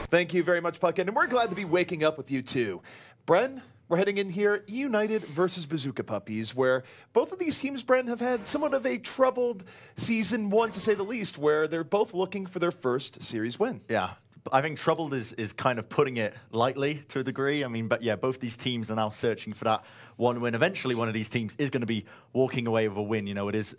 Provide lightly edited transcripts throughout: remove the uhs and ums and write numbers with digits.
Thank you very much, Puckett, and we're glad to be waking up with you too. Bren, we're heading in here, eUnited versus Bazooka Puppiez, where both of these teams, Bren, have had somewhat of a troubled season one, to say the least, where they're both looking for their first series win. Yeah. I think troubled is kind of putting it lightly to a degree. I mean, but yeah, both these teams are now searching for that one win. Eventually, one of these teams is going to be walking away with a win. You know, it is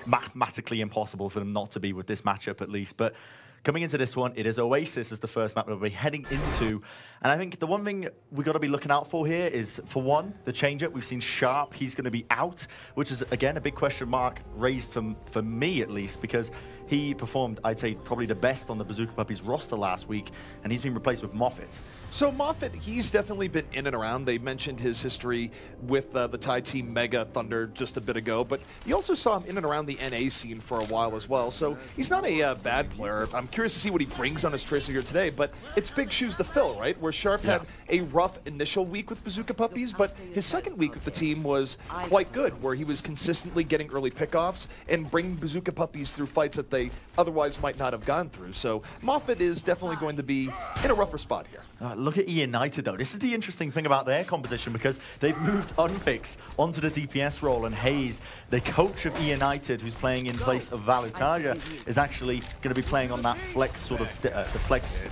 mathematically impossible for them not to be with this matchup, at least. But coming into this one, it is Oasis as the first map that we'll be heading into. And I think the one thing we've got to be looking out for here is, for one, the change-up. We've seen Sharp. He's going to be out, which is, again, a big question mark raised for me, at least, because he performed, I'd say, probably the best on the Bazooka Puppiez roster last week, and he's been replaced with Moffat. So Moffat, he's definitely been in and around. They mentioned his history with the Thai team Mega Thunder just a bit ago, but you also saw him in and around the NA scene for a while as well. So he's not a bad player. I'm curious to see what he brings on his tracer here today, but it's big shoes to fill, right? Where Sharp had a rough initial week with Bazooka Puppiez, but his second week with the team was quite good, where he was consistently getting early pickoffs and bringing Bazooka Puppiez through fights that they otherwise might not have gone through. So Moffat is definitely going to be in a rougher spot here. Look at eUnited, though. This is the interesting thing about their composition, because they've moved Unfixed onto the DPS role, and Hayes, the coach of eUnited, who's playing in place of Valutaja, is actually going to be playing on that flex sort of the flex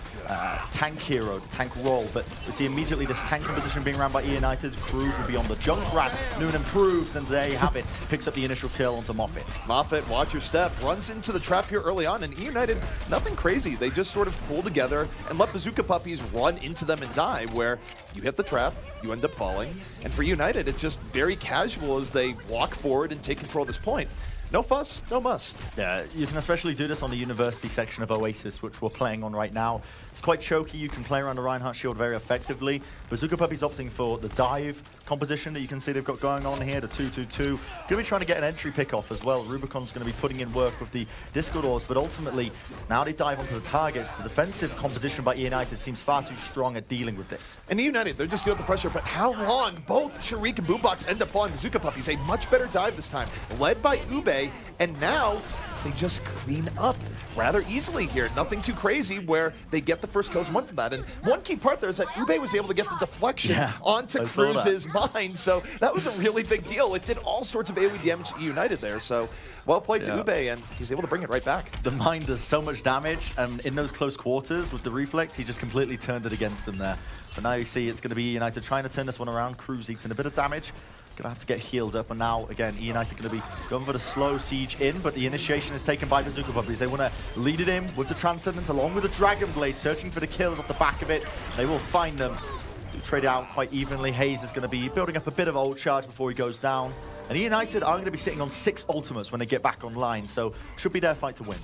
tank hero, the tank role. But we see immediately this tank composition being run by eUnited. Cruz will be on the Junkrat, new and improved, and there you have it. Picks up the initial kill onto Moffat. Moffat, watch your step, runs into the trap here early on, and eUnited, nothing crazy. They just sort of pull together and let Bazooka Puppiez run into them and die, where you hit the trap, you end up falling. And for eUnited, it's just very casual as they walk forward and take control of this point. No fuss, no muss. Yeah, you can especially do this on the University section of Oasis, which we're playing on right now. It's quite choky. You can play around the Reinhardt shield very effectively. Bazooka Puppiez opting for the dive composition that you can see they've got going on here, the 2-2-2. Going to be trying to get an entry pick off as well. Rubicon's going to be putting in work with the Disco doors, but ultimately, now they dive onto the targets. The defensive composition by eUnited seems far too strong at dealing with this. And eUnited, they're just dealing with the pressure, but how long? Both Sharik and Boombox end up falling. Bazooka Puppiez, a much better dive this time, led by Ube. And now they just clean up rather easily here. Nothing too crazy, where they get the first kills, one from that. And one key part there is that Ube was able to get the deflection onto Cruz's mine. So that was a really big deal. It did all sorts of AoE damage to eUnited there. So well played to Ube, and he's able to bring it right back. The mine does so much damage, and in those close quarters with the reflect, he just completely turned it against them there. But now you see it's going to be eUnited trying to turn this one around. Cruz eating a bit of damage. Gonna have to get healed up, and now again eUnited gonna be going for the slow siege in, but the initiation is taken by Bazooka Puppiez. They want to lead it in with the Transcendence along with the Dragon Blade, searching for the kills off the back of it. They will find them. Do trade it out quite evenly. Hayes is going to be building up a bit of ult charge before he goes down. And eUnited are going to be sitting on 6 ultimates when they get back online, so should be their fight to win.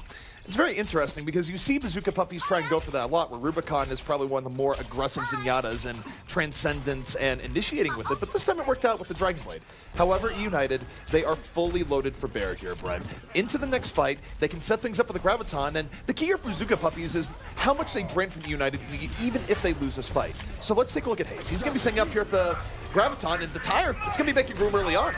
It's very interesting because you see Bazooka Puppiez try and go for that a lot, where Rubicon is probably one of the more aggressive Zenyatas and Transcendence and initiating with it, but this time it worked out with the Dragon Blade. However, eUnited, they are fully loaded for bear here, Bren. Into the next fight, they can set things up with the Graviton, and the key here for Bazooka Puppiez is how much they drain from eUnited even if they lose this fight. So let's take a look at Hayes. He's going to be setting up here at the Graviton, and the tire, it's going to be making room early on.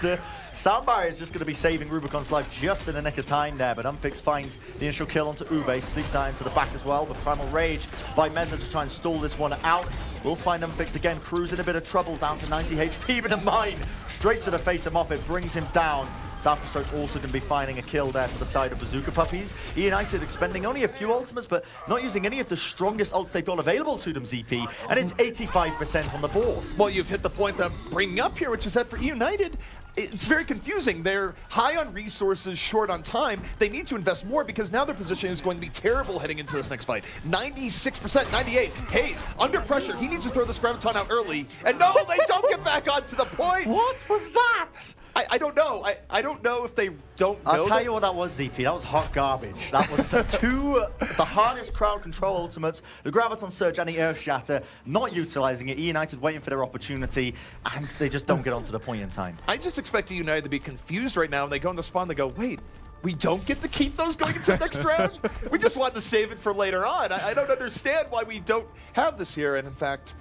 The soundbar is just going to be saving Rubicon's life just in the nick of time there, but Unfix finds the initial kill onto Ube. Sleep Dye into the back as well, but Primal Rage by Meza to try and stall this one out. We'll find Unfixed again. Cruz in a bit of trouble, down to 90 HP, but a mine straight to the face of Moffat brings him down. Stroke also going to be finding a kill there for the side of Bazooka Puppiez. eUnited expending only a few ultimates, but not using any of the strongest ults they've got available to them, ZP, and it's 85% on the board. Well, you've hit the point that I'm bringing up here, which is that for eUnited, it's very confusing. They're high on resources, short on time. They need to invest more because now their position is going to be terrible heading into this next fight. 96%, 98. Hayes, under pressure. He needs to throw this Graviton out early. And no, they don't get back onto the point. What was that? I don't know. I don't know if they don't know. I'll tell you what that was, ZP. That was hot garbage. That was the hardest crowd control ultimates. The Graviton Surge and the Earth Shatter, not utilizing it. eUnited waiting for their opportunity, and they just don't get onto the point in time. I just expect eUnited to be confused right now. When they go in the spawn, they go, wait, we don't get to keep those going into the next round? We just wanted to save it for later on. I don't understand why we don't have this here. And in fact,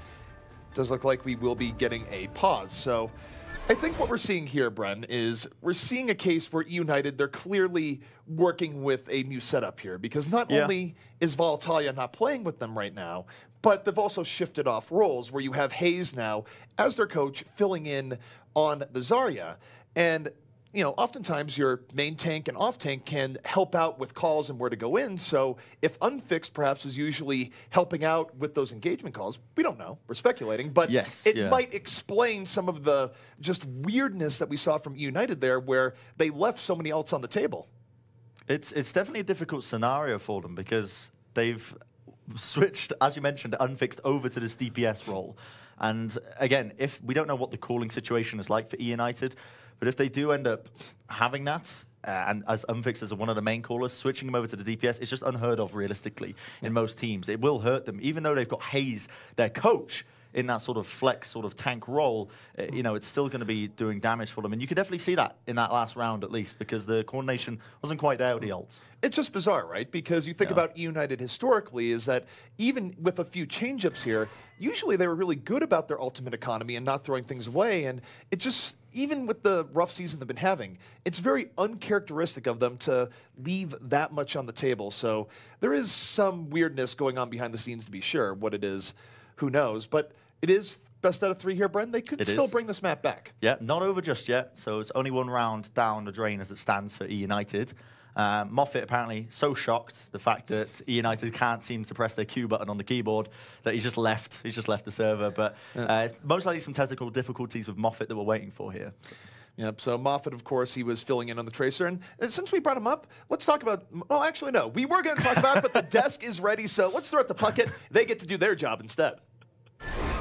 does look like we will be getting a pause. So I think what we're seeing here, Bren, is we're seeing a case where eUnited, they're clearly working with a new setup here, because not only is Voltalia not playing with them right now, but they've also shifted off roles where you have Hayes now as their coach filling in on the Zarya. And you know, oftentimes your main tank and off tank can help out with calls and where to go in. So if Unfixed perhaps is usually helping out with those engagement calls, we don't know. We're speculating, but it might explain some of the just weirdness that we saw from eUnited there, where they left so many ults on the table. It's definitely a difficult scenario for them, because they've switched, as you mentioned, Unfixed over to this DPS role. And again, if we don't know what the calling situation is like for eUnited, but if they do end up having that, and as Unfixed as one of the main callers, switching them over to the DPS, it's just unheard of realistically in most teams. It will hurt them, even though they've got Hayes, their coach, in that sort of flex, sort of tank role. You know, it's still going to be doing damage for them. And you could definitely see that in that last round, at least, because the coordination wasn't quite there with the ults. It's just bizarre, right? Because you think about eUnited historically, is that even with a few change-ups here, usually they were really good about their ultimate economy and not throwing things away. And it just, even with the rough season they've been having, it's very uncharacteristic of them to leave that much on the table. So there is some weirdness going on behind the scenes, to be sure. What it is, who knows? But it is best out of 3 here, Bren. They could still bring this map back. Yeah, not over just yet. So it's only 1 round down the drain as it stands for eUnited. Moffat apparently so shocked the fact that eUnited can't seem to press their Q button on the keyboard that he's just left. He's just left the server. But it's most likely some technical difficulties with Moffat that we're waiting for here. Yep, so Moffat, of course, he was filling in on the Tracer. And since we brought him up, let's talk about, well, actually, no. We were going to talk about it, but the desk is ready, so let's throw it to Puckett. They get to do their job instead.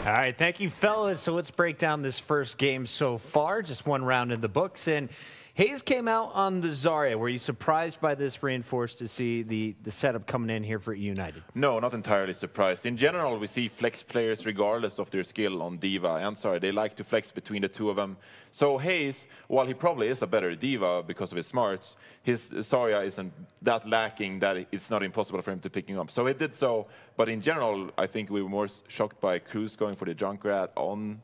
All right, thank you, fellas. So let's break down this first game so far. Just 1 round in the books. And Hayes came out on the Zarya. Were you surprised by this reinforced to see the setup coming in here for eUnited? No, not entirely surprised. In general, we see flex players, regardless of their skill on D.Va and Zarya, they like to flex between the two of them. So Hayes, while he probably is a better D.Va because of his smarts, his Zarya isn't that lacking that it's not impossible for him to pick him up. So he did so, but in general, I think we were more shocked by Cruz going for the Junkrat on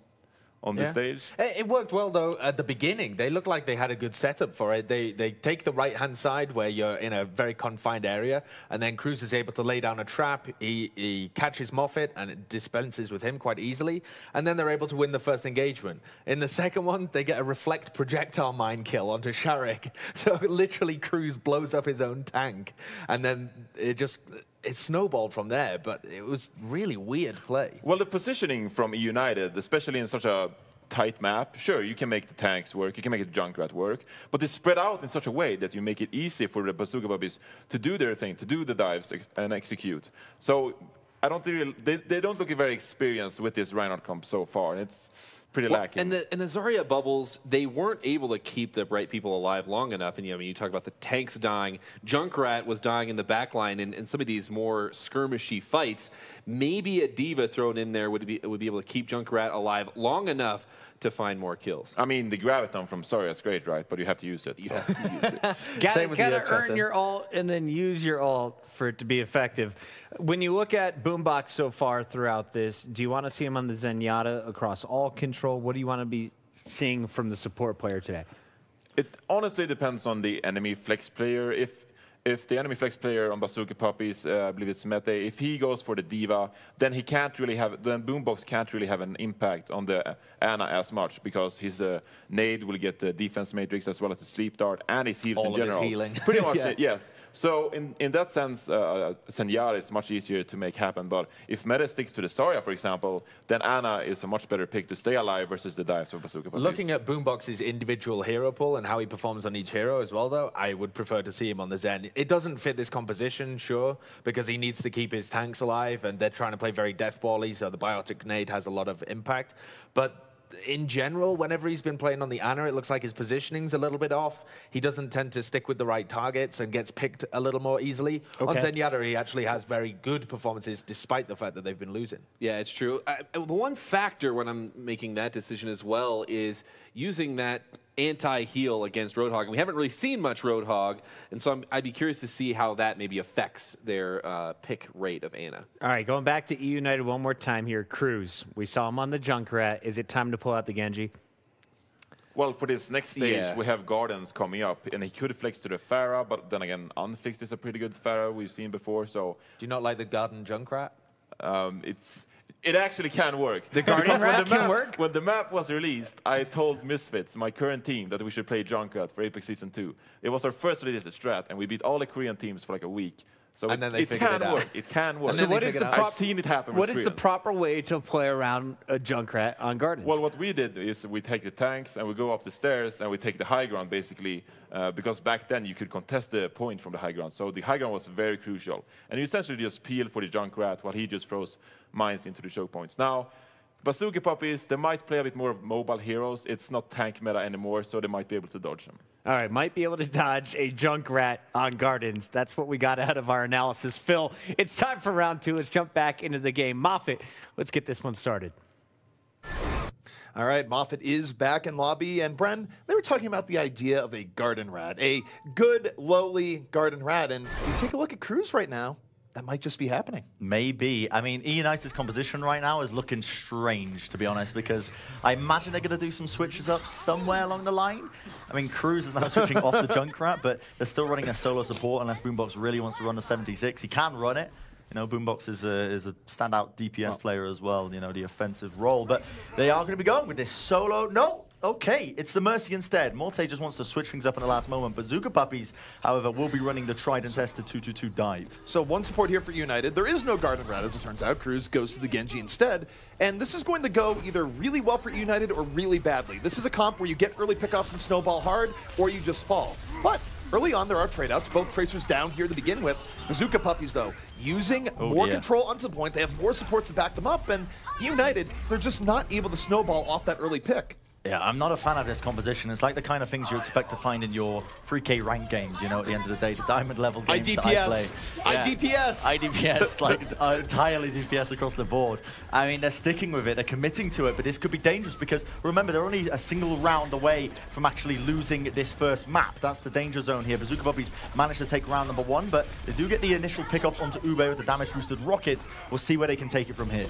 the stage. It worked well, though, at the beginning. They looked like they had a good setup for it. They take the right-hand side where you're in a very confined area, and then Cruz is able to lay down a trap. He catches Moffat, and it dispenses with him quite easily, and then they're able to win the first engagement. In the second one, they get a reflect projectile mine kill onto Sharik. So literally, Cruz blows up his own tank, and then it snowballed from there, but it was really weird play. Well, the positioning from eUnited, especially in such a tight map, sure, you can make the tanks work, you can make the Junkrat work, but they spread out in such a way that you make it easy for the Bazooka Puppiez to do their thing, to do the dives and execute. So I don't really, they don't look very experienced with this Reinhardt comp so far, and it's pretty lacking. And the Zarya bubbles, they weren't able to keep the right people alive long enough. And I mean, you talk about the tanks dying. Junkrat was dying in the back line in some of these more skirmishy fights. Maybe a D.Va thrown in there would be able to keep Junkrat alive long enough to find more kills. I mean, the graviton from Zarya is great, right? But you have to use it. You have to use it. Gotta earn your ult and then use your ult for it to be effective. When you look at Boombox so far throughout this, do you want to see him on the Zenyatta across all control? What do you want to be seeing from the support player today? It honestly depends on the enemy flex player. If the enemy flex player on Bazooka Puppiez, I believe it's Mete, if he goes for the D.Va, then he can't really have, then Boombox can't really have an impact on the Ana as much, because his nade will get the defense matrix as well as the sleep dart and his heals in general. All of his healing. Pretty much, yes. So in that sense, Zenyatta is much easier to make happen. But if Mete sticks to the Zarya, for example, then Ana is a much better pick to stay alive versus the dives of Bazooka Puppiez. Looking at Boombox's individual hero pool and how he performs on each hero as well, though, I would prefer to see him on the Zen. It doesn't fit this composition, sure, because he needs to keep his tanks alive, and they're trying to play very deathball-y, so the biotic nade has a lot of impact. But in general, whenever he's been playing on the Ana, it looks like his positioning's a little bit off. He doesn't tend to stick with the right targets and gets picked a little more easily. Okay. On Zenyatta, he actually has very good performances despite the fact that they've been losing. Yeah, it's true. The one factor when I'm making that decision as well is using that anti-heal against Roadhog. And we haven't really seen much Roadhog, and so I'd be curious to see how that maybe affects their pick rate of Ana. All right, going back to eUnited one more time here. Cruz, we saw him on the Junkrat. Is it time to pull out the Genji? Well, for this next stage, Yeah. we have Gardens coming up, and he could flex to the Pharah, but then again, unfixed is a pretty good Pharah we've seen before, so Do you not like the Garden Junkrat? it actually can work. The Guardian Because when Rat the can map- work? When the map was released, I told Misfits, my current team, that we should play Junkrat for Apex Season 2. It was our first release as strat, and we beat all the Korean teams for like a week. So And then they it figured can it out. work. It can work. And then what they is the figured out- I've seen it happen with What is the Koreans. proper way to play around a Junkrat on Gardens? Well, what we did is we take the tanks and we go up the stairs and we take the high ground, basically, because back then you could contest the point from the high ground. So the high ground was very crucial. And you essentially just peel for the Junkrat while he just throws mines into the choke points. Now, Bazooka Puppies, they might play a bit more of mobile heroes. It's not tank meta anymore, so they might be able to dodge them. All right, might be able to dodge a Junkrat on Gardens. That's what we got out of our analysis. Phil, it's time for round 2. Let's jump back into the game. Moffat, let's get this one started. All right, Moffat is back in lobby, and Bren, they were talking about the idea of a garden rat, a good, lowly garden rat, and you take a look at Cruz right now, that might just be happening. Maybe. I mean, eUnited's composition right now is looking strange, to be honest, because I imagine they're going to do some switches up somewhere along the line. I mean, Cruz is now switching off the Junkrat, but they're still running a solo support unless Boombox really wants to run the 76. He can run it. You know, Boombox is a standout DPS player as well, you know, the offensive role. But they are going to be going with this solo. No. Okay, it's the Mercy instead. Morte just wants to switch things up in the last moment. Bazooka Puppies, however, will be running the tried-and-tested 2-2-2 dive. So one support here for United. There is no Garden Rat, as it turns out. Cruz goes to the Genji instead. And this is going to go either really well for United or really badly. This is a comp where you get early pickoffs and snowball hard, or you just fall. But early on, there are trade-outs. Both Tracers down here to begin with. Bazooka Puppies, though, using more control onto the point. They have more supports to back them up. And United, they're just not able to snowball off that early pick. Yeah, I'm not a fan of this composition. It's like the kind of things you expect to find in your 3K rank games, you know, at the end of the day, the diamond level games that I play. IDPS! IDPS, like entirely DPS across the board. I mean, they're sticking with it, they're committing to it, but this could be dangerous because, remember, they're only a single round away from actually losing this first map. That's the danger zone here. Bazooka Puppies managed to take round number 1, but they do get the initial pick up onto Ube with the damage-boosted rockets. We'll see where they can take it from here.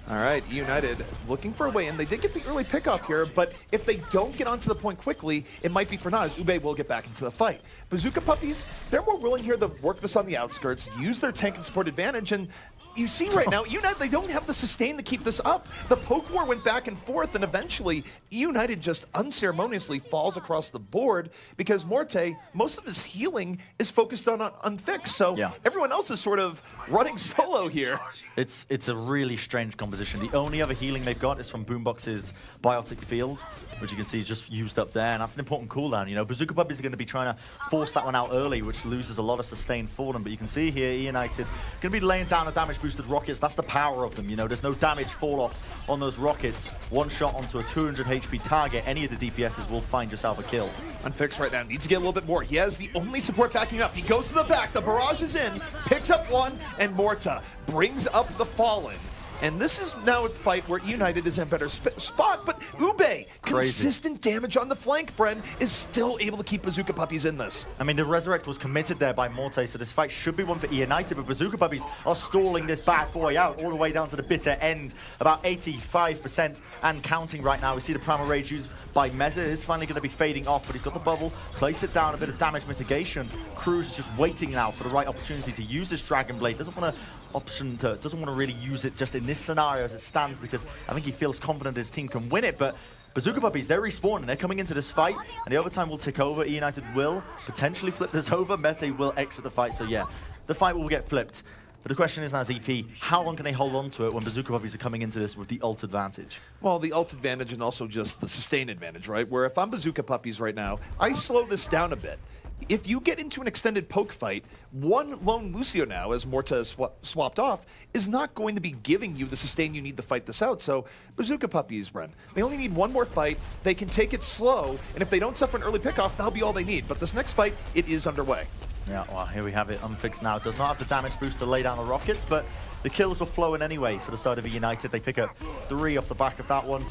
All right, United looking for a way in. They did get the early pickoff here, but if they don't get onto the point quickly, it might be for naught. Ube will get back into the fight. Bazooka Puppies, they're more willing here to work this on the outskirts, use their tank and support advantage, and you see right now, United, they don't have the sustain to keep this up. The poke war went back and forth, and eventually, United just unceremoniously falls across the board because Morte, most of his healing is focused on unfixed, so everyone else is sort of running solo here. It's a really strange composition. The only other healing they've got is from Boombox's Biotic Field, which you can see is just used up there, and that's an important cooldown. You know, Bazooka Puppies are going to be trying to force that one out early, which loses a lot of sustain for them. But you can see here, eUnited going to be laying down a damage-boosted rockets. That's the power of them. You know, there's no damage fall-off on those rockets. One shot onto a 200 HP target. Any of the DPSs will find yourself a kill. Unfixed right now, needs to get a little bit more. He has the only support backing up. He goes to the back, the barrage is in, picks up one, and Morta brings up the Fallen. And this is now a fight where United is in a better spot, but Ube, consistent damage on the flank, Bren, is still able to keep Bazooka Puppies in this. I mean, the Resurrect was committed there by Morte, so this fight should be one for eUnited, but Bazooka Puppies are stalling this bad boy out all the way down to the bitter end, about 85% and counting right now. We see the Primal Rage used by Meza. It is finally going to be fading off, but he's got the bubble, place it down, a bit of damage mitigation. Cruz is just waiting now for the right opportunity to use this Dragon Blade. Doesn't want to really use it just in this scenario as it stands, because I think he feels confident his team can win it. But Bazooka Puppies, they're respawning, they're coming into this fight, and the overtime will tick over. eUnited will potentially flip this over. Mete will exit the fight, so yeah, the fight will get flipped. But the question is now, ZP, how long can they hold on to it when Bazooka Puppies are coming into this with the ult advantage? Well, the ult advantage and also just the sustain advantage, right? Where if I'm Bazooka Puppies right now, I slow this down a bit. If you get into an extended poke fight, one lone Lucio now, as Morta swapped off, is not going to be giving you the sustain you need to fight this out. So Bazooka Puppies, Bren, they only need one more fight. They can take it slow, and if they don't suffer an early pickoff, that'll be all they need. But this next fight, it is underway. Yeah, well, here we have it. Unfixed now. Does not have the damage boost to lay down the rockets, but the kills were flowing anyway for the side of eUnited. They pick up 3 off the back of that one,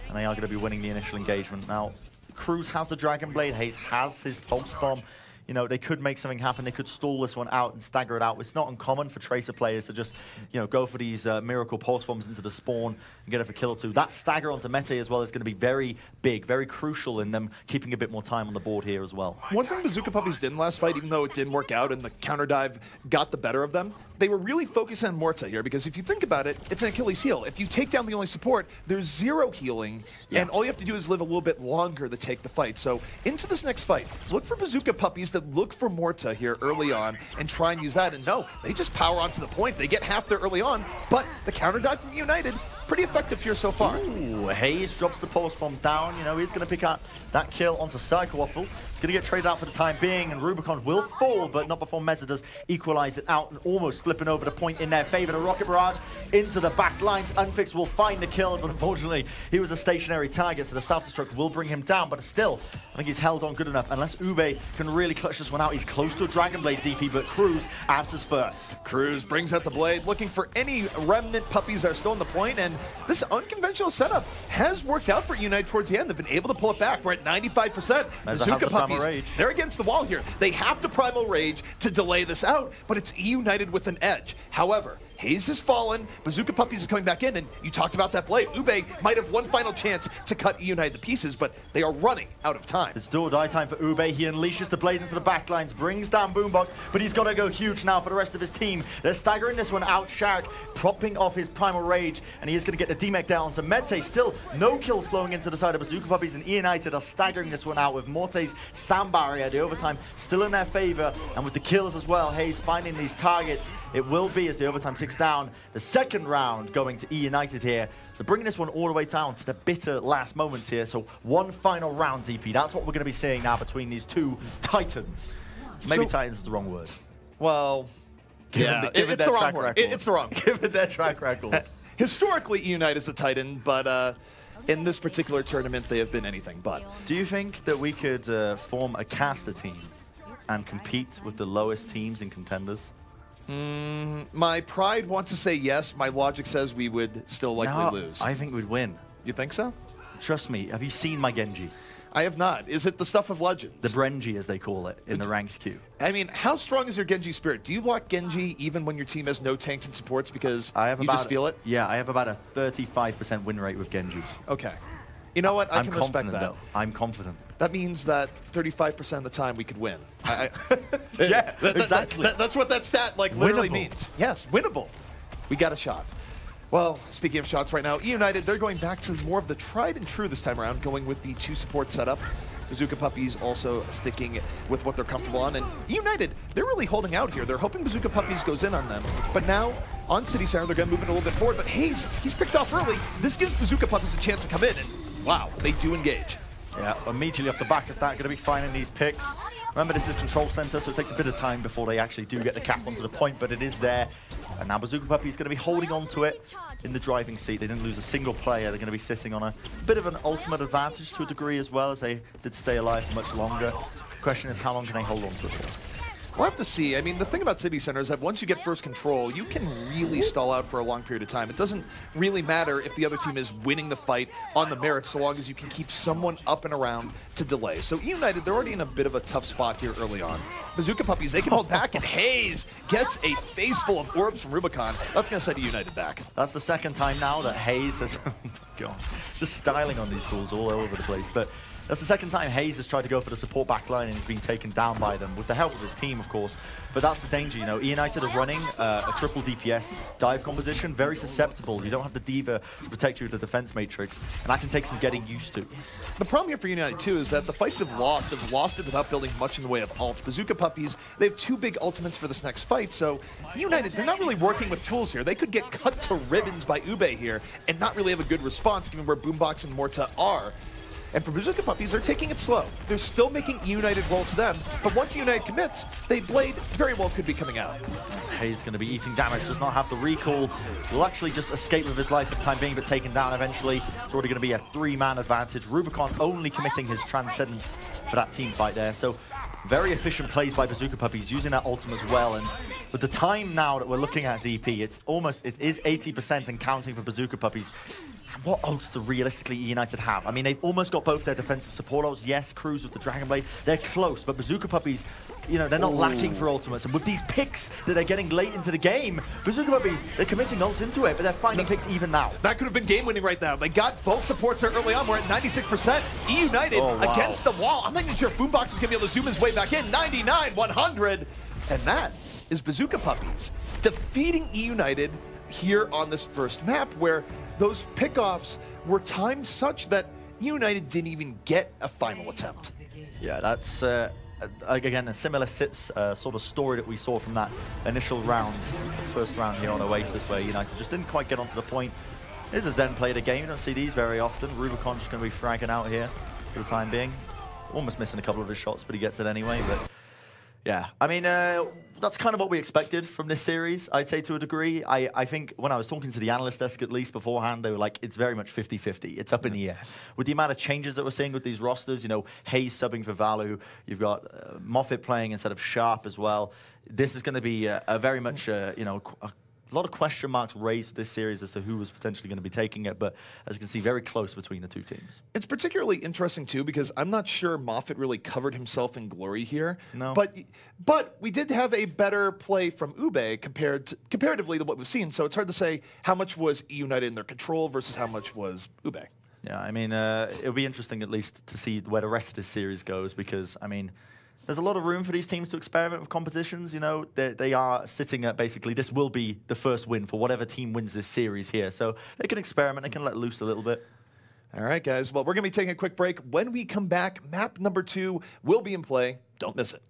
and they are going to be winning the initial engagement. Now, Cruz has the Dragon Blade. Hayes has his Pulse Bomb. You know, they could make something happen. They could stall this one out and stagger it out. It's not uncommon for Tracer players to just, you know, go for these miracle pulse bombs into the spawn and get it for kill or two. That stagger onto Mete as well is going to be very big, very crucial in them keeping a bit more time on the board here as well. One thing Bazooka Puppiez did in the last fight, even though it didn't work out and the counter dive got the better of them, they were really focused on Morta here, because if you think about it, it's an Achilles heel. If you take down the only support, there's 0 healing, and all you have to do is live a little bit longer to take the fight. So into this next fight, look for Bazooka Puppiez to look for Morta here early on and try and use that. And no, they just power onto the point. They get half there early on, but the counter dive from United, pretty effective here so far. Ooh, Hayes drops the pulse bomb down. You know, he's going to pick out that kill onto Psychowaffle. He's going to get traded out for the time being, and Rubicon will fall, but not before Meza does equalize it out and almost flipping over the point in their favor. The Rocket Barrage into the back lines. Unfix will find the kills, but unfortunately, he was a stationary target, so the self-destruct will bring him down, but still, I think he's held on good enough. Unless Ube can really clutch this one out, he's close to a Dragon Blade ZP, but Cruz answers first. Cruz brings out the blade, looking for any remnant puppies that are still in the point, and this unconventional setup has worked out for United towards the end. They've been able to pull it back. We're at 95%. Bazooka Puppiez, they're against the wall here. They have to Primal Rage to delay this out, but it's eUnited with an edge. However, Hayes has fallen, Bazooka Puppiez is coming back in, and you talked about that blade. Ube might have one final chance to cut eUnited to pieces, but they are running out of time. It's do or die time for Ube. He unleashes the blade into the backlines, brings down Boombox, but he's got to go huge now for the rest of his team. They're staggering this one out. Shark propping off his Primal Rage, and he is going to get the DMEC down to Mete. Still no kills flowing into the side of Bazooka Puppiez, and eUnited are staggering this one out with Morte's Sound Barrier. The overtime still in their favor, and with the kills as well, Hayes finding these targets. It will be, as the overtime ticks down, the second round going to eUnited here. So bringing this one all the way down to the bitter last moments here. So one final round, ZP. That's what we're going to be seeing now between these two titans. Maybe Titans is the wrong word. Well, yeah, it's the wrong word. It's the wrong. Given their track record. Historically, eUnited is a titan, but in this particular tournament, they have been anything but. Do you think that we could form a caster team and compete with the lowest teams in Contenders? My pride wants to say yes. My logic says we would still likely lose. I think we'd win. You think so? Trust me. Have you seen my Genji? I have not. Is it the stuff of legends? The Brenji, as they call it, in the ranked queue. I mean, how strong is your Genji spirit? Do you lock Genji even when your team has no tanks and supports because you just feel it? Yeah, I have about a 35% win rate with Genji. Okay. You know what? I can respect that. Though. I'm confident. That means that 35% of the time we could win. Yeah, exactly. That's what that stat literally means. Yes, winnable. We got a shot. Well, speaking of shots right now, eUnited, they're going back to more of the tried and true this time around, going with the 2 support setup. Bazooka Puppiez also sticking with what they're comfortable on. And eUnited, they're really holding out here. They're hoping Bazooka Puppiez goes in on them. But now, on City Center, they're going to move it a little bit forward. But Hayes, he's picked off early. This gives Bazooka Puppiez a chance to come in. And wow, they do engage. Yeah, immediately off the back of that, going to be finding these picks. Remember, this is control center, so it takes a bit of time before they actually do get the cap onto the point, but it is there. And now Bazooka Puppiez is going to be holding on to it in the driving seat. They didn't lose a single player. They're going to be sitting on a bit of an ultimate advantage to a degree as well, as they did stay alive for much longer. The question is, how long can they hold on to it for? We'll have to see. I mean, the thing about City Center is that once you get first control, you can really stall out for a long period of time. It doesn't really matter if the other team is winning the fight on the merits, so long as you can keep someone up and around to delay. So eUnited, they're already in a bit of a tough spot here early on. Bazooka Puppiez, they can hold back, and Hayes gets a face full of orbs from Rubicon. That's going to set eUnited back. That's the second time now that Hayes has... oh my God. Just styling on these tools all over the place. But that's the second time Hayes has tried to go for the support backline and he's been taken down by them, with the help of his team, of course. But that's the danger, you know. eUnited are running a triple DPS dive composition, very susceptible. You don't have the Diva to protect you with the defense matrix, and that can take some getting used to. The problem here for eUnited, too, is that the fights have lost it without building much in the way of ult. Bazooka Puppiez, they have 2 big ultimates for this next fight, so eUnited, they're not really working with tools here. They could get cut to ribbons by Ube here and not really have a good response, given where Boombox and Morta are. And for Bazooka Puppiez, they're taking it slow. They're still making eUnited roll to them, but once eUnited commits, they Blade very well could be coming out. Hayes going to be eating damage, does not have the recall. Will actually just escape with his life for the time being, but taken down eventually. It's already going to be a 3-man advantage. Rubicon only committing his Transcendence for that team fight there. So very efficient plays by Bazooka Puppiez, using that ultimate as well. And with the time now that we're looking at ZP, it is 80% and counting for Bazooka Puppiez. what ults do realistically eUnited have? I mean, they've almost got both their defensive support ults. Yes, Cruz with the Dragon Blade. They're close, but Bazooka Puppiez, you know, they're not lacking for ultimates. And with these picks that they're getting late into the game, Bazooka Puppiez, they're committing ults into it, but they're finding picks even now. That could have been game-winning right now. They got both supports there early on. We're at 96%. eUnited against the wall. I'm not even sure if Boombox is going to be able to zoom his way back in. 99, 100. And that is Bazooka Puppiez defeating eUnited here on this first map, where those pickoffs were timed such that eUnited didn't even get a final attempt. Yeah, that's, again, a similar sort of story that we saw from that initial round, the first round here on Oasis, where United just didn't quite get onto the point. Here's a Zen player game. You don't see these very often. Rubicon's just going to be fragging out here for the time being. Almost missing a couple of his shots, but he gets it anyway. But yeah, I mean, that's kind of what we expected from this series, I'd say, to a degree. I think when I was talking to the analyst desk, at least beforehand, they were like, it's very much 50-50. It's up in the air. With the amount of changes that we're seeing with these rosters, you know, Hayes subbing for Valu, you've got Moffat playing instead of Sharp as well. This is going to be a very much, you know, a lot of question marks raised this series as to who was potentially going to be taking it, but as you can see, very close between the two teams. It's particularly interesting, too, because I'm not sure Moffat really covered himself in glory here. No. But we did have a better play from Ube comparatively to what we've seen, so it's hard to say how much was eUnited in their control versus how much was Ube. Yeah, I mean, it'll be interesting at least to see where the rest of this series goes, because, I mean, there's a lot of room for these teams to experiment with competitions. You know, they are sitting at basically, this will be the first win for whatever team wins this series here. So they can experiment, they can let loose a little bit. All right, guys. Well, we're going to be taking a quick break. When we come back, map number 2 will be in play. Don't miss it.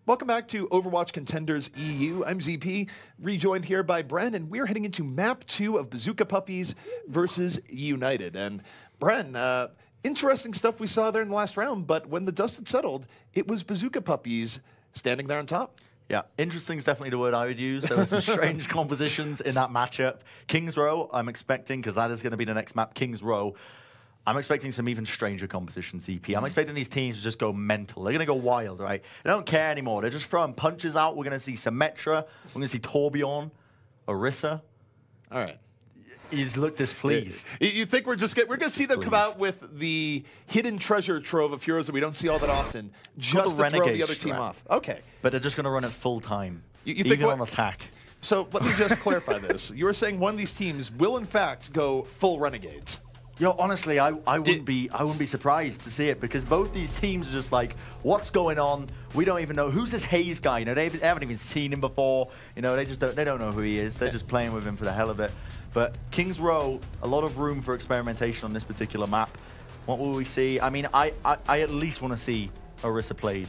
Welcome back to Overwatch Contenders EU. I'm ZP, rejoined here by Bren, and we're heading into Map 2 of Bazooka Puppiez versus eUnited. And Bren, interesting stuff we saw there in the last round, but when the dust had settled, it was Bazooka Puppiez standing there on top. Yeah, interesting is definitely the word I would use. There were some strange compositions in that matchup. King's Row, I'm expecting, because that is going to be the next map, King's Row. I'm expecting some even stranger compositions, CP. I'm expecting these teams to just go mental. They're going to go wild, right? They don't care anymore. They're just throwing punches out. We're going to see Symmetra. We're going to see Torbjorn, Orisa. All right. You just look displeased. You think we're going to see them come out with the hidden treasure trove of heroes that we don't see all that often, just to throw the other team off? Okay. But they're just going to run it full time, you even think on attack. So let me just clarify this. You were saying one of these teams will, in fact, go full Renegades. Yo, honestly, I wouldn't be surprised to see it, because both these teams are just like, what's going on? We don't even know who's this Hayes guy. You know, they haven't even seen him before. You know, they don't know who he is. They're just playing with him for the hell of it. But King's Row, a lot of room for experimentation on this particular map. What will we see? I mean, I at least want to see Orisa played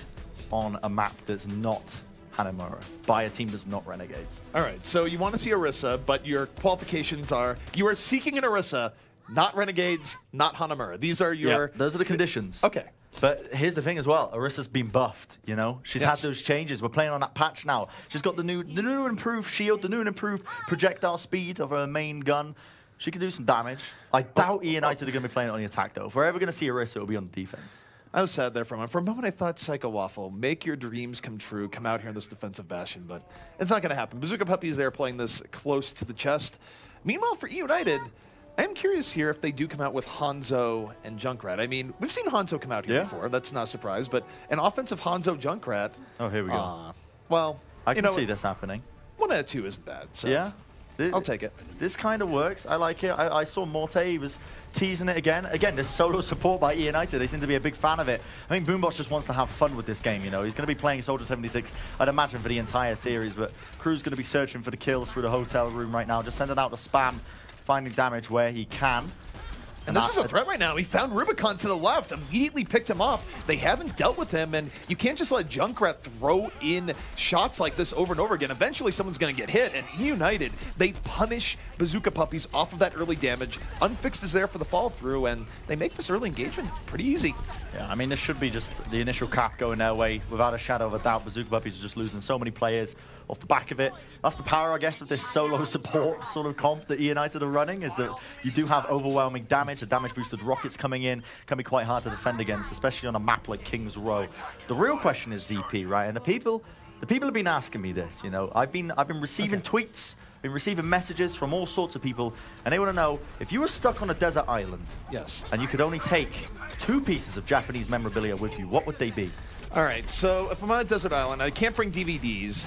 on a map that's not Hanamura by a team that's not Renegades. All right, so you want to see Orisa, but your qualifications are you are seeking an Orisa. Not Renegades, not Hanamura. These are your... Yeah, those are the conditions. Okay. But here's the thing as well. Orisa's been buffed, you know? She's had those changes. We're playing on that patch now. She's got the new improved shield, the new and improved projectile speed of her main gun. She can do some damage. I doubt eUnited are going to be playing it on the attack, though. If we're ever going to see Orisa, it'll be on defense. I was sad there for a moment. For a moment, I thought Psycho Waffle, make your dreams come true, come out here in this defensive bastion, but it's not going to happen. Bazooka Puppiez there playing this close to the chest. Meanwhile, for eUnited, I am curious here if they do come out with Hanzo and Junkrat. I mean, we've seen Hanzo come out here before. That's not a surprise. But an offensive Hanzo Junkrat. Oh, here we go. Well, I can see this happening. 1 out of 2 isn't bad. So yeah. I'll take it. This kind of works. I like it. I saw Morte. He was teasing it again. Again, this solo support by eUnited. They seem to be a big fan of it. I think Boombox just wants to have fun with this game, you know. He's going to be playing Soldier 76, I'd imagine, for the entire series. But Crew's going to be searching for the kills through the hotel room right now, just sending out the spam, finding damage where he can. And this is a threat right now. He found Rubicon to the left, immediately picked him off. They haven't dealt with him, and you can't just let Junkrat throw in shots like this over and over again. Eventually, someone's going to get hit, and eUnited, they punish Bazooka Puppiez off of that early damage. Unfixed is there for the fall-through, and they make this early engagement pretty easy. Yeah, I mean, this should be just the initial cap going their way. Without a shadow of a doubt, Bazooka Puppiez are just losing so many players off the back of it. That's the power, I guess, of this solo support sort of comp that eUnited are running, is that you do have overwhelming damage. The damage-boosted rockets coming in can be quite hard to defend against, especially on a map like King's Row. The real question is ZP, right? And the people have been asking me this, you know. I've been receiving tweets, been receiving messages from all sorts of people, and they want to know, if you were stuck on a desert island, and you could only take 2 pieces of Japanese memorabilia with you, what would they be? All right, so if I'm on a desert island, I can't bring DVDs.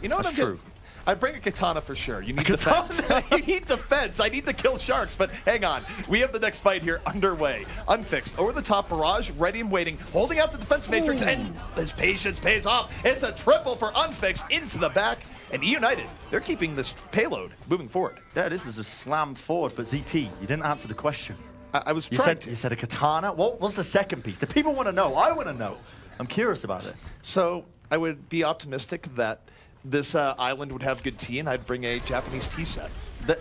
You know what? That's true. I'd bring a katana for sure. You need defense. You need defense. I need to kill sharks, but hang on. We have the next fight here underway. Unfixed, over the top, barrage, ready and waiting, holding out the defense matrix, and his patience pays off. It's a triple for Unfixed into the back, and eUnited, they're keeping this payload moving forward. Yeah, this is a slammed forward, but ZP, you didn't answer the question. I was trying to. You said a katana? What was the second piece? The people want to know. I want to know. I'm curious about this. So I would be optimistic that this island would have good tea, and I'd bring a Japanese tea set.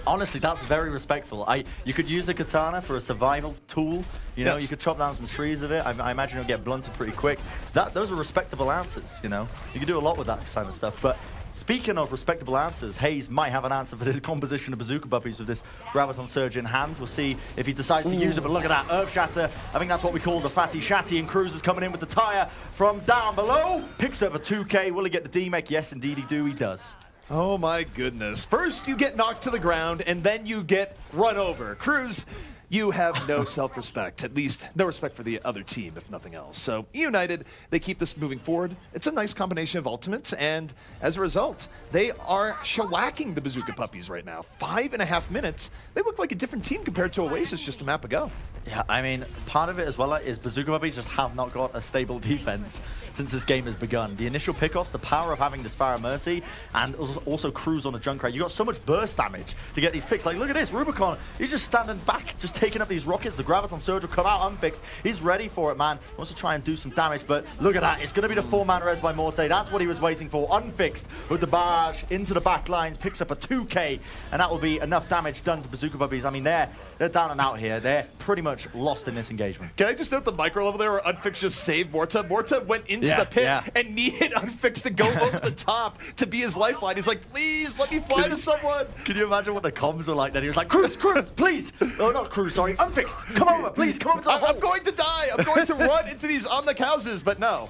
Honestly, that's very respectful. You could use a katana for a survival tool. You know, you could chop down some trees with it. I imagine it'll get blunted pretty quick. Those are respectable answers, you know. You can do a lot with that kind of stuff. But speaking of respectable answers, Hayes might have an answer for this composition of Bazooka Puppiez with this Graviton Surge in hand. We'll see if he decides to use it, but look at that, Earth Shatter. I think that's what we call the Fatty Shatty, and Cruz is coming in with the tire from down below. Picks up a 2K. Will he get the DMEC? Yes, indeed he does. Oh my goodness. First you get knocked to the ground, and then you get run over. Cruz, you have no self-respect, at least no respect for the other team, if nothing else. So eUnited, they keep this moving forward. It's a nice combination of ultimates, and as a result, they are shellacking the Bazooka Puppiez right now. 5.5 minutes. They look like a different team compared to Oasis just a map ago. Yeah, I mean, part of it as well is Bazooka Puppiez just have not got a stable defense since this game has begun. The initial pickoffs, the power of having this Farah Mercy, and also Cruz on the Junkrat. You got so much burst damage to get these picks. Like, look at this, Rubicon, he's just standing back, just taking up these rockets. The Graviton Surge will come out unfixed. He's ready for it, man. He wants to try and do some damage, but look at that. It's going to be the 4-man res by Morte. That's what he was waiting for. Unfixed with the barrage into the back lines, picks up a 2K, and that will be enough damage done for Bazooka Puppiez. I mean, they're down and out here. They're pretty much lost in this engagement. Can I just note the micro level there where Unfixed just saved Morta? Morta went into the pit and needed Unfixed to go over the top to be his lifeline. He's like, please, let me fly to someone. Can you imagine what the comms were like then? He was like, Cruz, please. Oh, not Cruz, sorry. Unfixed. Come over, please. Come over to the I'm going to die. I'm going to run into these Omnic houses, but no.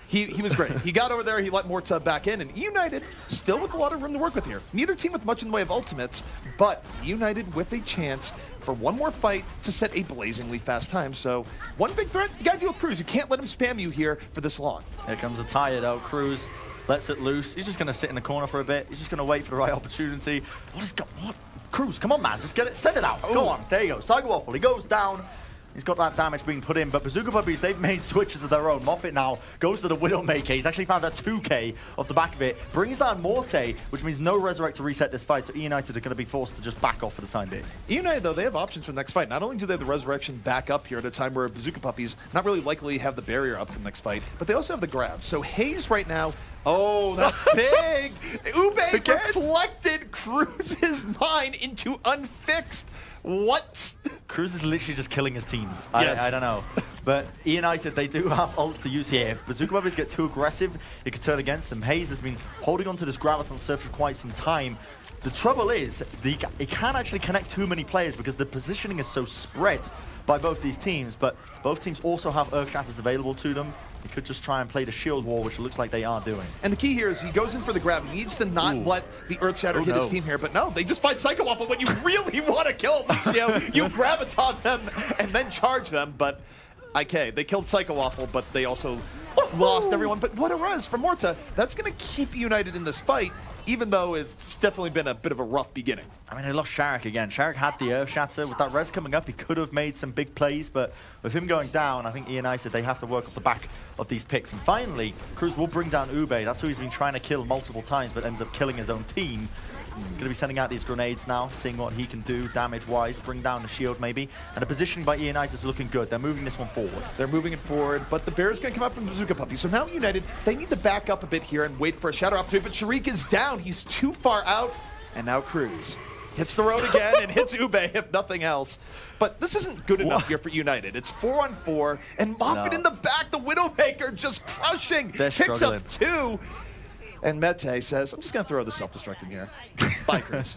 He was great. He got over there, he let Morta back in, and eUnited still with a lot of room to work with here. Neither team with much in the way of ultimates, but eUnited with a chance for one more fight to set a blazingly fast time. So one big threat, you gotta deal with Cruz. You can't let him spam you here for this long. Here comes a tire though. Cruz lets it loose. He's just gonna sit in the corner for a bit. He's just gonna wait for the right opportunity. What? Cruz, come on, man. Just get it. Send it out. Ooh. Go on. There you go. Psycho Waffle. He goes down. He's got that damage being put in, but Bazooka Puppiez, they've made switches of their own. Moffett now goes to the Widowmaker. He's actually found a 2K off the back of it. Brings down Morte, which means no Resurrect to reset this fight, so eUnited are going to be forced to just back off for the time being. eUnited, though, they have options for the next fight. Not only do they have the Resurrection back up here at a time where Bazooka Puppiez not really likely have the barrier up for the next fight, but they also have the grab. So Hayes right now, oh, that's big! Ube reflected Cruz's mind into Unfixed. What? Cruz is literally just killing his teams. Yes. I don't know. But eUnited, they do have ults to use here. If Bazooka Puppiez get too aggressive, it could turn against them. Hayes has been holding on to this Graviton Surge for quite some time. The trouble is, it can't actually connect too many players because the positioning is so spread by both these teams, but both teams also have Earth Shatters available to them. He could just try and play the shield wall, which it looks like they are doing. And the key here is he goes in for the grab. He needs to not let the Earth Shatter hit his team here, but no, they just find Psycho Waffle. When you really want to kill Lucio, you graviton them and then charge them, but okay, they killed Psycho Waffle, but they also lost everyone. But what a res from Morta, that's going to keep eUnited in this fight, even though it's definitely been a bit of a rough beginning. I mean, they lost Shark again. Shark had the Earth Shatter. With that res coming up, he could have made some big plays, but with him going down, I think eUnited, they have to work off the back of these picks. And finally, Cruz will bring down Ube. That's who he's been trying to kill multiple times, but ends up killing his own team. He's going to be sending out these grenades now, seeing what he can do damage-wise, bring down the shield maybe. And the positioning by eUnited is looking good. They're moving this one forward. They're moving it forward, but the bear is going to come up from Bazooka Puppiez. So now eUnited, they need to back up a bit here and wait for a shadow opportunity, but Sharik is down. He's too far out, and now Cruz hits the road again and hits Ube, if nothing else. But this isn't good enough here for eUnited. It's 4-on-4, and Moffett in the back, the Widowmaker just crushing. They're picks struggling. up 2. And Mete says, I'm just going to throw the self-destruct in here. Bye, Cruz.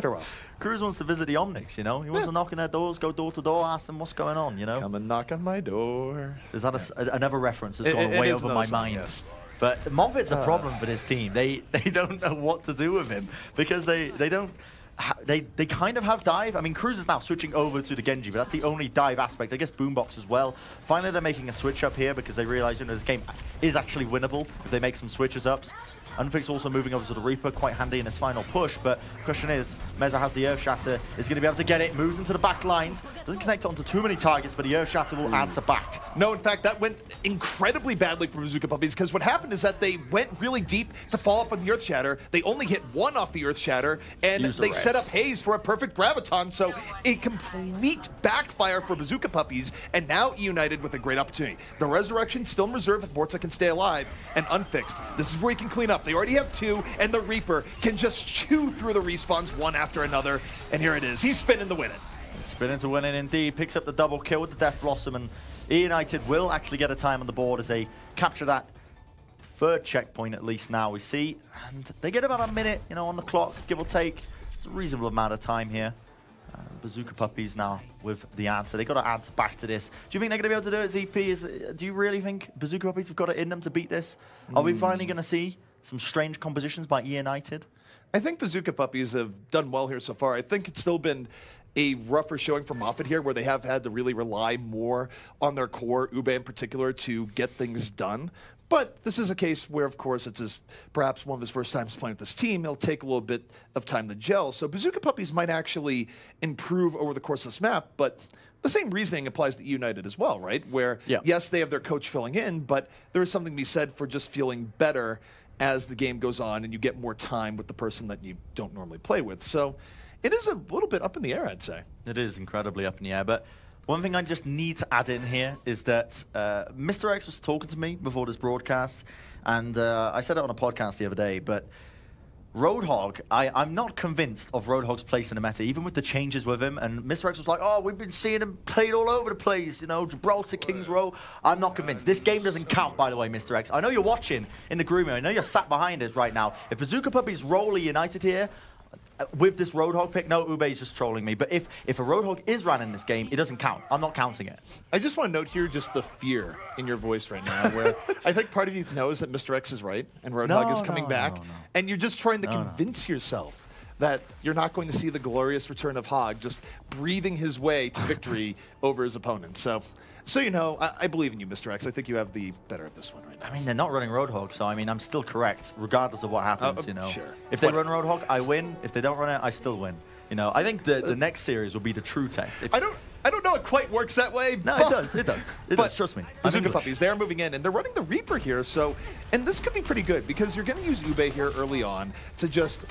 Farewell. Cruz wants to visit the Omnics, you know? He wants to knock on their doors, go door to door, ask them what's going on, you know? Come and knock on my door. Is that another reference that's gone way over my mind? Yes. But Moffitt's a problem for this team. They don't know what to do with him because they don't... They kind of have dive. I mean, Cruz is now switching over to the Genji, but that's the only dive aspect. I guess Boombox as well. Finally, they're making a switch up here because they realize, you know, this game is actually winnable if they make some switches ups. Unfix also moving over to the Reaper, quite handy in his final push, but the question is, Meza has the Earth Shatter, is going to be able to get it, moves into the back lines, doesn't connect onto too many targets, but the Earth Shatter will answer back. No, in fact, that went incredibly badly for Bazooka Puppiez, because what happened is that they went really deep to follow up on the Earth Shatter. They only hit 1 off the Earth Shatter, and they set up Hayes for a perfect Graviton, so a complete backfire for Bazooka Puppiez, and now eUnited with a great opportunity. The Resurrection still in reserve if Morta can stay alive, and Unfixed. This is where he can clean up. They already have 2, and the Reaper can just chew through the respawns one after another, and here it is. He's spinning to win it. Spinning to win it indeed, picks up the double kill with the Death Blossom, and eUnited will actually get a time on the board as they capture that 3rd checkpoint at least now we see, and they get about a minute, you know, on the clock, give or take. It's a reasonable amount of time here. Bazooka Puppiez now with the answer. They got to answer back to this. Do you think they're going to be able to do it, ZP? Do you really think Bazooka Puppiez have got it in them to beat this? Are we finally going to see some strange compositions by eUnited? I think Bazooka Puppiez have done well here so far. I think it's still been a rougher showing for Moffett here, where they have had to really rely more on their core, Ube in particular, to get things done. But this is a case where, of course, it's perhaps one of his first times playing with this team. He'll take a little bit of time to gel. So Bazooka Puppiez might actually improve over the course of this map, but the same reasoning applies to eUnited as well, right? Where, yes, they have their coach filling in, but there is something to be said for just feeling better as the game goes on and you get more time with the person that you don't normally play with. So it is a little bit up in the air, I'd say. It is incredibly up in the air, but one thing I just need to add in here is that Mr. X was talking to me before this broadcast, and I said it on a podcast the other day, but Roadhog, I'm not convinced of Roadhog's place in the meta, even with the changes with him. And Mr. X was like, oh, we've been seeing him played all over the place, you know, Gibraltar, Kings Row. I'm not convinced. This game doesn't count, by the way, Mr. X. I know you're watching in the grooming. I know you're sat behind us right now. If Bazooka Puppiez roll eUnited here, with this Roadhog pick, no, Ube's just trolling me. But if a Roadhog is ran in this game, it doesn't count. I'm not counting it. I just want to note here just the fear in your voice right now, where I think part of you knows that Mr. X is right and Roadhog is coming back, and you're just trying to convince yourself that you're not going to see the glorious return of Hog just breathing his way to victory over his opponent. So you know, I believe in you, Mr. X. I think you have the better of this one right now. I mean, they're not running Roadhog, so I mean, I'm still correct, regardless of what happens, you know. Sure. If they run Roadhog, I win. If they don't run it, I still win. You know, I think the next series will be the true test. I don't know it quite works that way. No, it does. It does. It does. Trust me. Bazooka Puppiez, they're moving in, and they're running the Reaper here. So, and this could be pretty good because you're going to use Ube here early on to just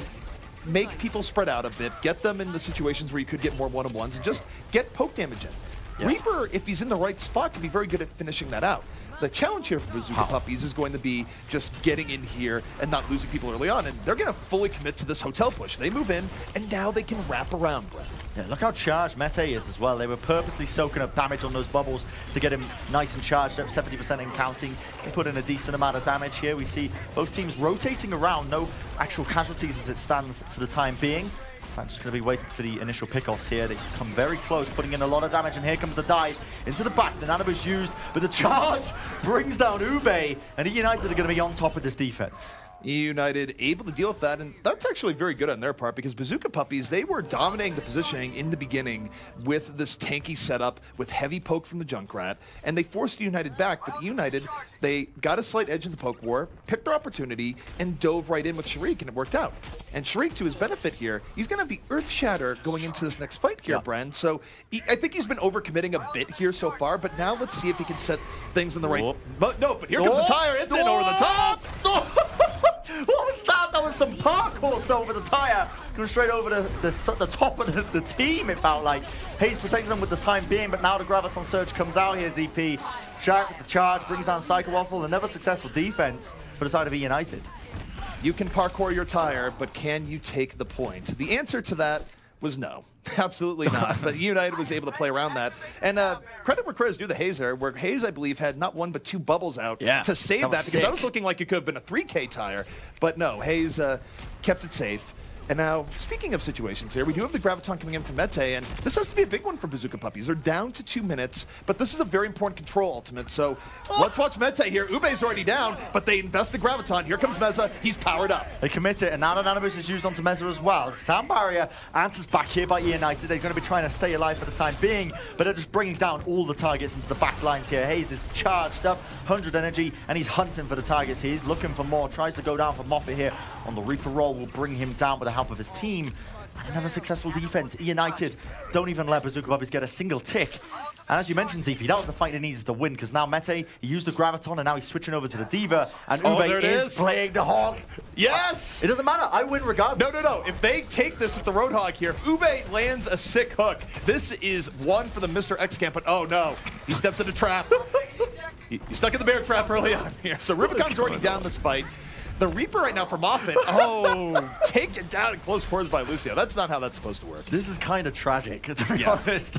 make people spread out a bit, get them in the situations where you could get more one-on-ones, and just get poke damage in. Yeah. Reaper, if he's in the right spot, can be very good at finishing that out. The challenge here for Bazooka Puppiez is going to be just getting in here and not losing people early on, and they're going to fully commit to this hotel push. They move in, and now they can wrap around, Bren. Yeah, look how charged Mete is as well. They were purposely soaking up damage on those bubbles to get him nice and charged up, 70% in counting. He put in a decent amount of damage here. We see both teams rotating around, no actual casualties as it stands for the time being. I'm just going to be waiting for the initial pickoffs here. They come very close, putting in a lot of damage, and here comes the dive into the back. The Nanabu's used, but the charge brings down Ube, and eUnited are going to be on top of this defense. eUnited able to deal with that, and that's actually very good on their part because Bazooka Puppiez, they were dominating the positioning in the beginning with this tanky setup with heavy poke from the Junkrat, and they forced eUnited back, but eUnited, they got a slight edge in the poke war, picked their opportunity, and dove right in with Sharik, and it worked out. And Sharik, to his benefit here, he's going to have the Earth Shatter going into this next fight here, Bren, so I think he's been overcommitting a bit here so far, but now let's see if he can set things in the right... But here comes the tire, it's in over the top! What was that? That was some parkour stuff over the tire. Going straight over the top of the team, it felt like. Hayes protecting them with this time being, but now the Graviton Surge comes out here, ZP. Shark with the charge, brings down Psycho Waffle. Another successful defense for the side of eUnited. You can parkour your tire, but can you take the point? The answer to that was no. Absolutely not. But eUnited was able to play around that. And credit where credit's due the Hayes there, where Hayes, I believe, had not one but two bubbles out to save that because that was looking like it could have been a 3K tire. But no, Hayes kept it safe. And now, speaking of situations here, we do have the Graviton coming in from Mete, and this has to be a big one for Bazooka Puppiez. They're down to 2 minutes, but this is a very important control ultimate, so let's watch Mete here. Ube's already down, but they invest the Graviton. Here comes Meza. He's powered up. They commit it, and now the Nanoboost is used onto Meza as well. Sound Barrier answers back here by eUnited. They're going to be trying to stay alive for the time being, but they're just bringing down all the targets into the back lines here. Hayes is charged up, 100 energy, and he's hunting for the targets. He's looking for more, tries to go down for Moffat here on the Reaper roll. Will bring him down with the help of his team. Another successful defense. eUnited don't even let Bazooka Puppiez get a single tick. And as you mentioned, ZP, that was the fight he needed to win, because now Mete, he used the Graviton, and now he's switching over to the Diva, and Ube is playing the Hog. Yes! It doesn't matter. I win regardless. No. If they take this with the Roadhog here, if Ube lands a sick hook, this is one for the Mr. X camp, but oh no, he steps in a trap. He's stuck in the bear trap early on here. So Rubicon's already down this fight. The Reaper right now for Moffat, taken down in close quarters by Lucio. That's not how that's supposed to work. This is kind of tragic, to be honest,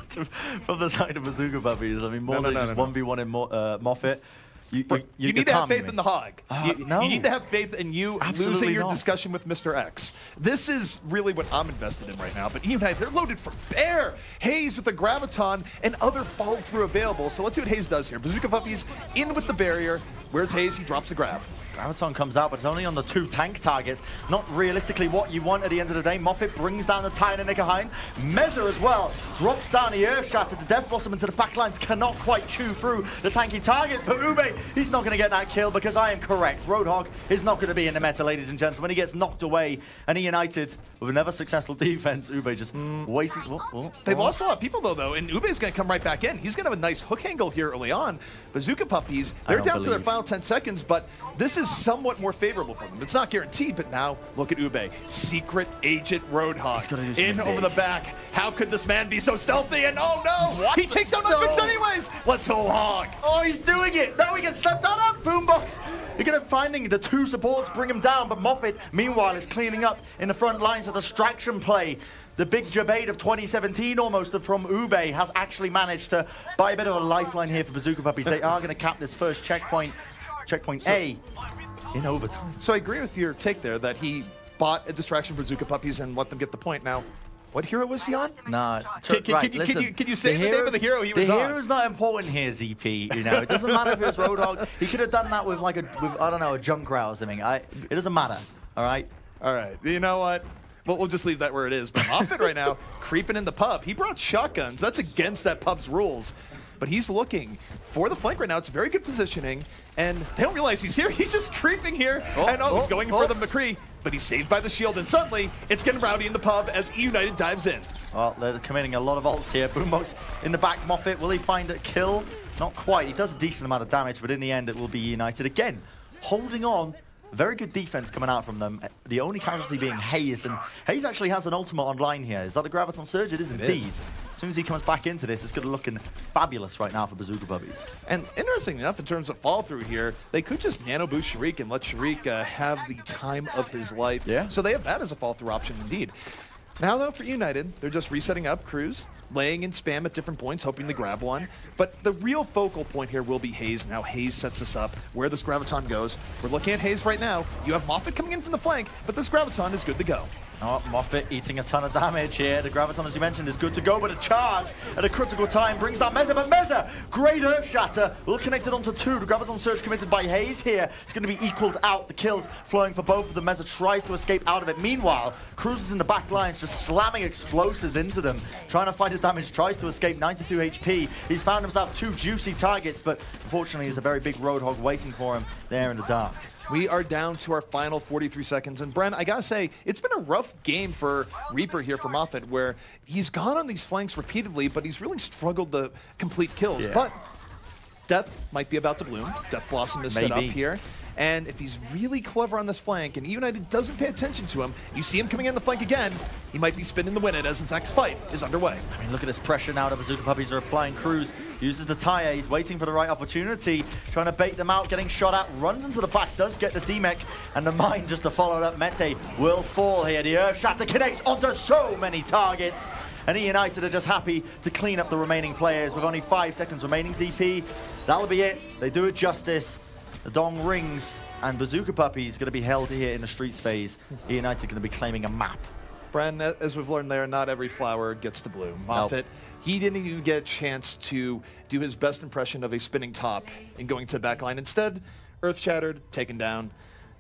from the side of Bazooka Puppiez. I mean, more than just 1v1 in Moffat. You need to have faith in the Hog. You need to have faith in you losing your discussion with Mr. X. This is really what I'm invested in right now. But eUnited, they're loaded for bear. Hayes with the Graviton and other follow-through available. So let's see what Hayes does here. Bazooka Puppiez in with the barrier. Where's Hayes? He drops the Grav. Graviton comes out, but it's only on the 2 tank targets. Not realistically what you want at the end of the day. Moffat brings down the Titan and Nickerheim. Meza as well drops down the Earth Shatter. The Death Blossom into the backlines cannot quite chew through the tanky targets. But Ube, he's not going to get that kill because I am correct. Roadhog is not going to be in the meta, ladies and gentlemen. He gets knocked away, and eUnited, with another successful defense, Ube just waiting. They lost a lot of people, though, and Ube's going to come right back in. He's going to have a nice hook angle here early on. Bazooka Puppies, they're down to their final 10 seconds, but this is is somewhat more favorable for them. It's not guaranteed, but now look at Ube. Secret Agent Roadhog in over the back. How could this man be so stealthy? And oh no, What? he takes down Unfixed anyways. Let's whole hog. Oh, he's doing it. No, he gets slapped down. Boombox. You're going to finding the two supports bring him down, but Moffett, meanwhile, is cleaning up in the front lines. A distraction play. The big Jabade of 2017 almost from Ube has actually managed to buy a bit of a lifeline here for Bazooka Puppies. They are going to cap this first checkpoint A, in overtime. So I agree with your take there that he bought a distraction for Bazooka Puppies and let them get the point. Now, what hero was he on? Nah. Can you say the name of the hero he was on? The hero's not important here, ZP. You know, it doesn't matter if it's Roadhog. He could have done that with like I don't know, a Junkrat or something. It doesn't matter. All right. All right. You know what? We'll just leave that where it is. But Moffett right now, creeping in the pub. He brought shotguns. That's against that pub's rules. But he's looking for the flank right now. It's very good positioning. And they don't realize he's here. He's just creeping here. He's going for the McCree. But he's saved by the shield. And suddenly, it's getting rowdy in the pub as eUnited dives in. Well, they're committing a lot of ults here. Boombox in the back. Moffett, will he find a kill? Not quite. He does a decent amount of damage. But in the end, it will be eUnited again. Holding on. Very good defense coming out from them. The only casualty being Hayes, and Hayes actually has an ultimate online here. Is that a Graviton Surge? It is indeed. As soon as he comes back into this, it's going to looking fabulous right now for Bazooka Puppies. And interesting enough, in terms of fall through here, they could just nano boost Sharik and let Sharik have the time of his life. Yeah. So they have that as a fall through option indeed. Now though, for United, they're just resetting up Cruz, laying in spam at different points, hoping to grab one. But the real focal point here will be Hayes. Now Hayes sets us up where this Graviton goes. We're looking at Hayes right now. You have Moffett coming in from the flank, but this Graviton is good to go. Oh, Moffett eating a ton of damage here. The Graviton, as you mentioned, is good to go, but a charge at a critical time brings down Meza. But Meza, great Earth Shatter, will connect it onto two. The Graviton Surge committed by Hayes here. It's going to be equaled out. The kills flowing for both of them. Meza tries to escape out of it. Meanwhile, Cruz is in the back lines, just slamming explosives into them, trying to fight the damage, tries to escape, 92 HP. He's found himself two juicy targets, but unfortunately, there's a very big Roadhog waiting for him there in the dark. We are down to our final 43 seconds. And Bren, I gotta say, it's been a rough game for Reaper here for Moffett, where he's gone on these flanks repeatedly, but he's really struggled to complete kills. Yeah. But Death might be about to bloom. Death Blossom is set up here. And if he's really clever on this flank and eUnited doesn't pay attention to him, you see him coming in the flank again, he might be spinning the win it as his next fight is underway. I mean, look at this pressure now that Bazooka Puppies are applying. Cruz uses the tire. He's waiting for the right opportunity, trying to bait them out, getting shot at, runs into the back, does get the D-Mech, and the mine just to follow up. Mete will fall here. The Earth Shatter connects onto so many targets. And eUnited are just happy to clean up the remaining players with only 5 seconds remaining. ZP, that'll be it. They do it justice. The dong rings, and Bazooka Puppies going to be held here in the streets phase. eUnited going to be claiming a map. Bren, as we've learned there, not every flower gets to bloom. Moffett, he didn't even get a chance to do his best impression of a spinning top in going to the back line. Instead, Earth Shattered, taken down.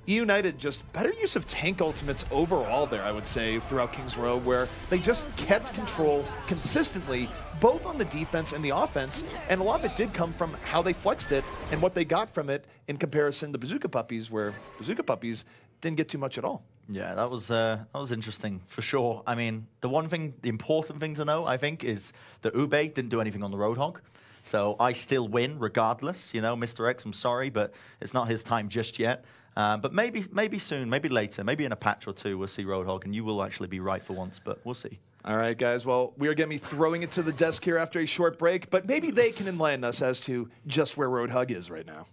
eUnited, just better use of tank ultimates overall there, I would say, throughout King's Row, where they just kept control consistently, both on the defense and the offense, and a lot of it did come from how they flexed it and what they got from it in comparison to Bazooka Puppies, where Bazooka Puppies didn't get too much at all. Yeah, that was interesting for sure. I mean, the important thing to know, I think, is that Ube didn't do anything on the Roadhog. So I still win regardless. You know, Mr. X, I'm sorry, but it's not his time just yet. But maybe soon, maybe later, maybe in a patch or two, we'll see Roadhog, and you will actually be right for once, but we'll see. All right, guys. Well, we are going to be throwing it to the desk here after a short break, but maybe they can enlighten us as to just where Roadhog is right now.